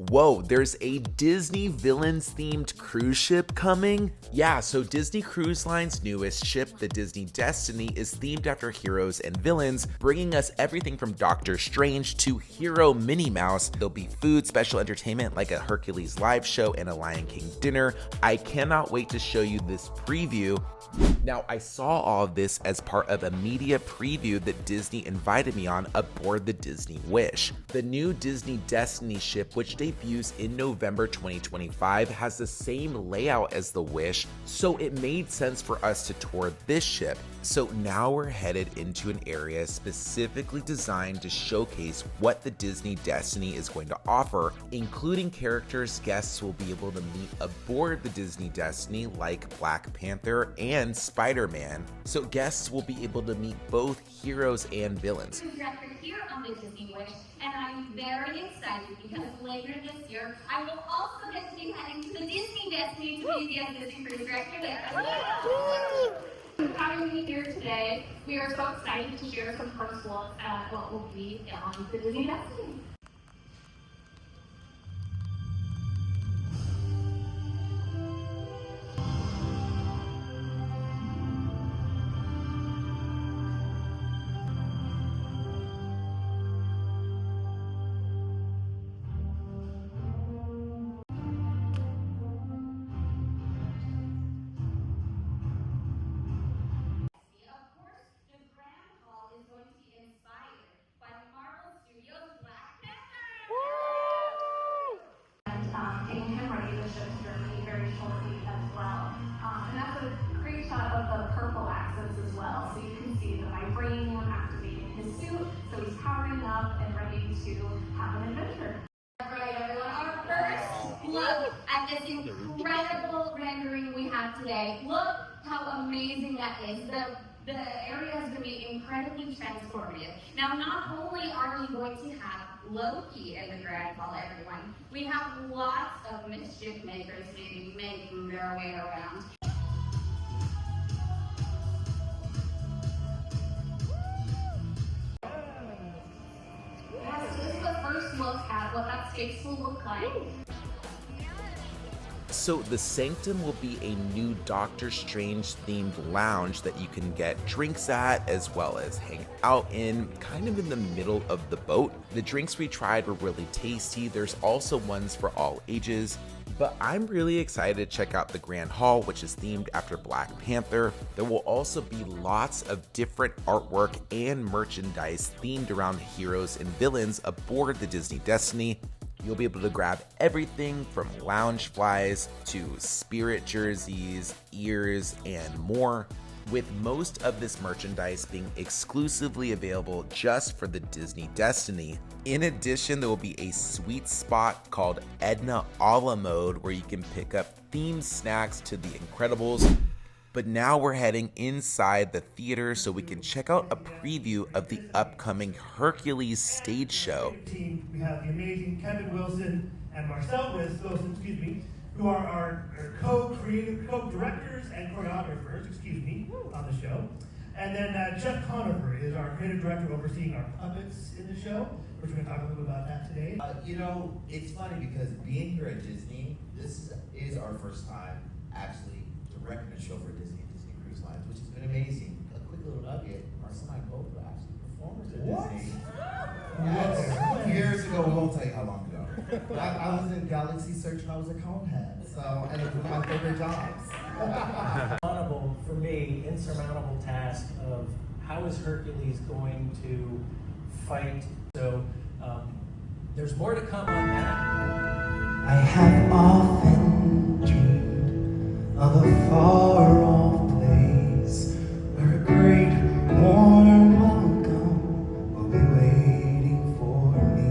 Whoa, there's a Disney villains themed cruise ship coming? Yeah, so Disney Cruise Line's newest ship, the Disney Destiny, is themed after heroes and villains, bringing us everything from Doctor Strange to Hero Minnie Mouse. There'll be food, special entertainment like a Hercules live show and a Lion King dinner. I cannot wait to show you this preview. Now, I saw all of this as part of a media preview that Disney invited me on aboard the Disney Wish. The new Disney Destiny ship, which debuts in November 2025, has the same layout as the Wish, so it made sense for us to tour this ship. So now we're headed into an area specifically designed to showcase what the Disney Destiny is going to offer, including characters guests will be able to meet aboard the Disney Destiny like Black Panther and Spider-Man. So guests will be able to meet both heroes and villains. Here on the Disney Wish, and I'm very excited because later this year I will also get to be heading to the Disney Destiny to be the Disney Cruise Director there. Having me here today, we are so excited to share some first looks at what will be on the Disney Destiny. Getting him ready to ship to Germany very shortly as well. And that's a great shot of the purple accents as well. So you can see the vibranium activating his suit. So he's powering up and ready to have an adventure. All right, everyone, our first look at this incredible rendering we have today. Look how amazing that is. The area is going to be incredibly transformative. Now, not only are we going to have Loki in the grand hall, everyone, we have lots of mischief makers maybe making their way around. Yes, so this is the first look at what that space will look like. So the Sanctum will be a new Doctor Strange themed lounge that you can get drinks at as well as hang out in, kind of in the middle of the boat. The drinks we tried were really tasty. There's also ones for all ages. But I'm really excited to check out the Grand Hall, which is themed after Black Panther. There will also be lots of different artwork and merchandise themed around heroes and villains aboard the Disney Destiny. You'll be able to grab everything from lounge flies to spirit jerseys, ears, and more, with most of this merchandise being exclusively available just for the Disney Destiny. In addition, there will be a sweet spot called Edna a la Mode where you can pick up themed snacks to The Incredibles. But now we're heading inside the theater so we can check out a preview of the upcoming Hercules stage show. We have the amazing Kevin Wilson and Marcel Wilson, who are our co-directors and choreographers, on the show. And then Jeff Conover is our creative director overseeing our puppets in the show. We're going to talk a little bit about that today. It's funny because being here at Disney, this is our first time actually directing a show for Disney Cruise Lines, which has been amazing. A quick little nugget, Marcel and I both were actually performers at Disney. Yes, years ago, we won't tell you how long ago. I was in Galaxy Search and I was a conehead, and it was one of my favorite jobs. Honorable, for me, insurmountable task of how is Hercules going to fight. So there's more to come on that. I have often dreamed of a far-off place where a great warm welcome will be waiting for me,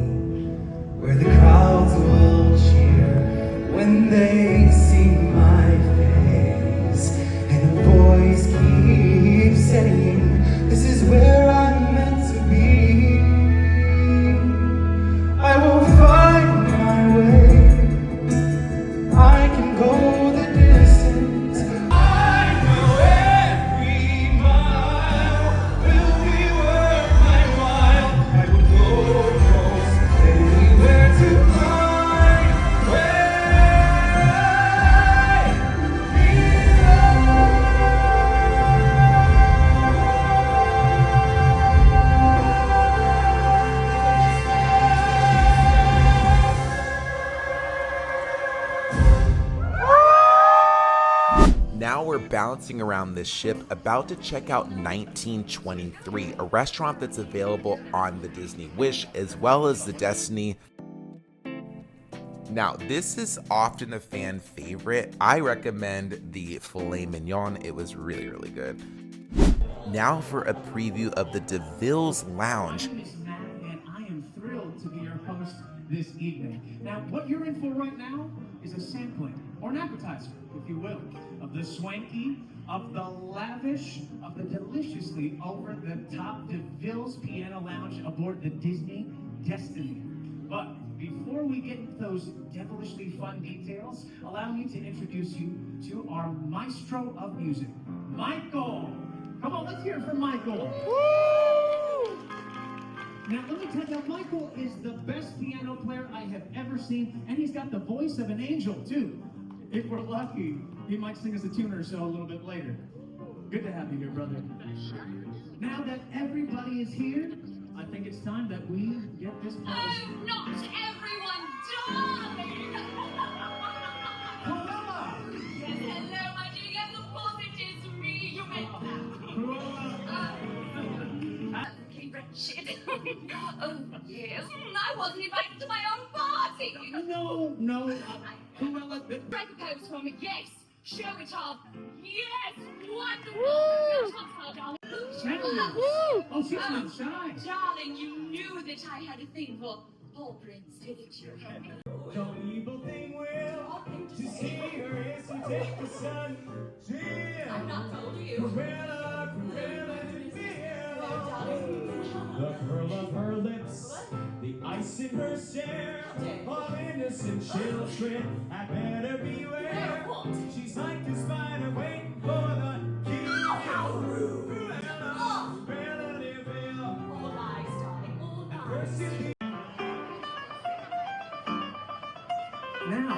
where the crowds will cheer when they see my face, and a voice keeps saying, "This is where I'm meant to be." I will find my way. I can go the distance. I we're bouncing around this ship, about to check out 1923, a restaurant that's available on the Disney Wish as well as the Destiny. Now, this is often a fan favorite. I recommend the filet mignon. It was really, really good. Now for a preview of the Vil Lounge. My name is Matt, and I am thrilled to be your host this evening. Now, what you're in for right now is a sampling, or an appetizer, if you will, of the swanky, of the lavish, of the deliciously over-the-top Vil's Piano Lounge aboard the Disney Destiny. But before we get into those devilishly fun details, allow me to introduce you to our maestro of music, Michael. Come on, let's hear it from Michael. Woo! Now, let me tell you, Michael is the best piano player I have ever seen, and he's got the voice of an angel, too. If we're lucky, he might sing us a tune or so a little bit later. Good to have you here, brother. Now that everybody is here, I think it's time that we get this party. Oh, not everyone, darling! Cruella! Yes, hello, my dear. Yes, of course it is me. You meant that. Absolutely wretched. Oh, yes. I wasn't invited to my own party. No, Cruella, Write a post for me. Yes. Show it off. Yes. Wonderful. Now, talk, darling. Sanctum. Oh, she's not shy. Darling, you knew that I had a thing for Paul Prince, didn't you? No evil thing will to see her is to take the sun. I've not told you. Cruella to feel the curl of her lips, the ice in her stare, of innocent children. I better beware. She's like a spider waiting for the key. Cruella de Vil. All lies, darling. All lies. Now,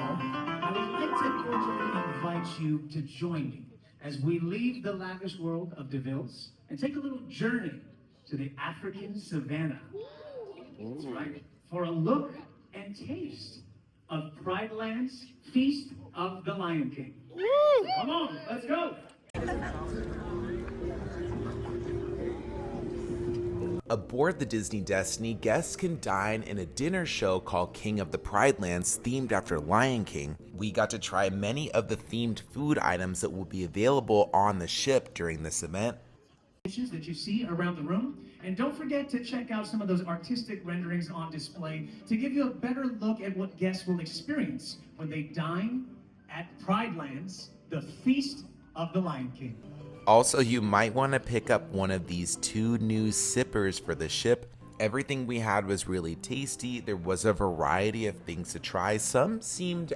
I would like to cordially invite you to join me as we leave the lavish world of DeVille's and take a little journey to the African savannah. That's right. For a look and taste of Pride Land's Feast of the Lion King. Come on, let's go. Aboard the Disney Destiny, guests can dine in a dinner show called King of the Pride Lands, themed after Lion King. We got to try many of the themed food items that will be available on the ship during this event. That you see around the room, and don't forget to check out some of those artistic renderings on display to give you a better look at what guests will experience when they dine at Pride Lands, the Feast of the Lion King. Also, you might want to pick up one of these 2 new sippers for the ship. Everything we had was really tasty. There was a variety of things to try. Some seem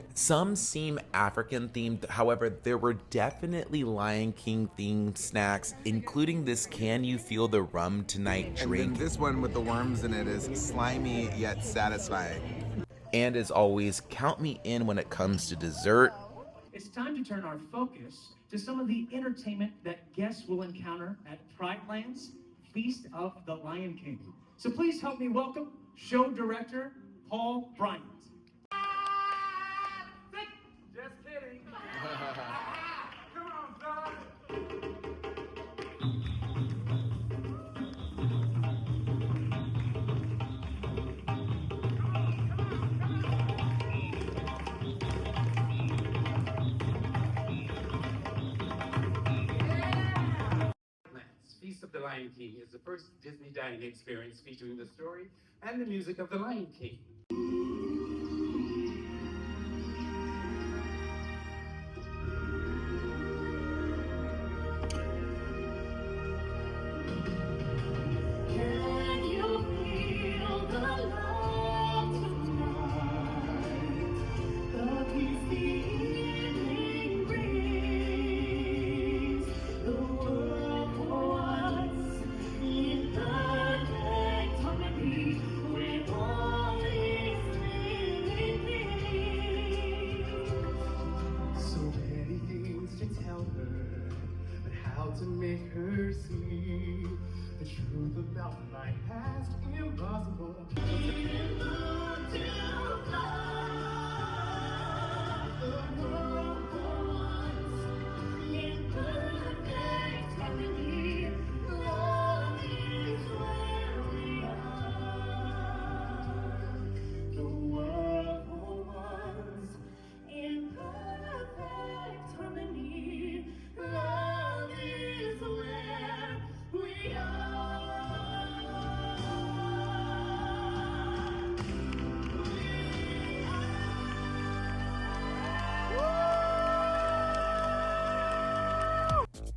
African themed. However, there were definitely Lion King themed snacks, including this Can You Feel the Rum Tonight drink. And this one with the worms in it is slimy yet satisfying. And as always, count me in when it comes to dessert. It's time to turn our focus to some of the entertainment that guests will encounter at Pride Land's Feast of the Lion King. So please help me welcome show director Paul Bryant. Just kidding. Come on, son. Feast of the Lion King is the first Disney dining experience featuring the story and the music of the Lion King. Can you feel the love tonight? The peace the evening brings. The world for once in perfect harmony, when all is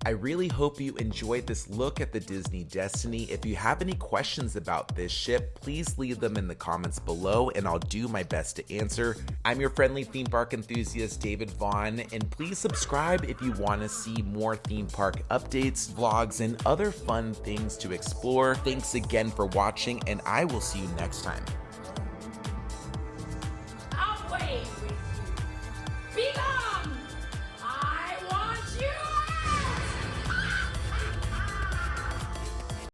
I really hope you enjoyed this look at the Disney Destiny. If you have any questions about this ship, please leave them in the comments below and I'll do my best to answer. I'm your friendly theme park enthusiast, David Vaughn, and please subscribe if you want to see more theme park updates, vlogs, and other fun things to explore. Thanks again for watching, and I will see you next time.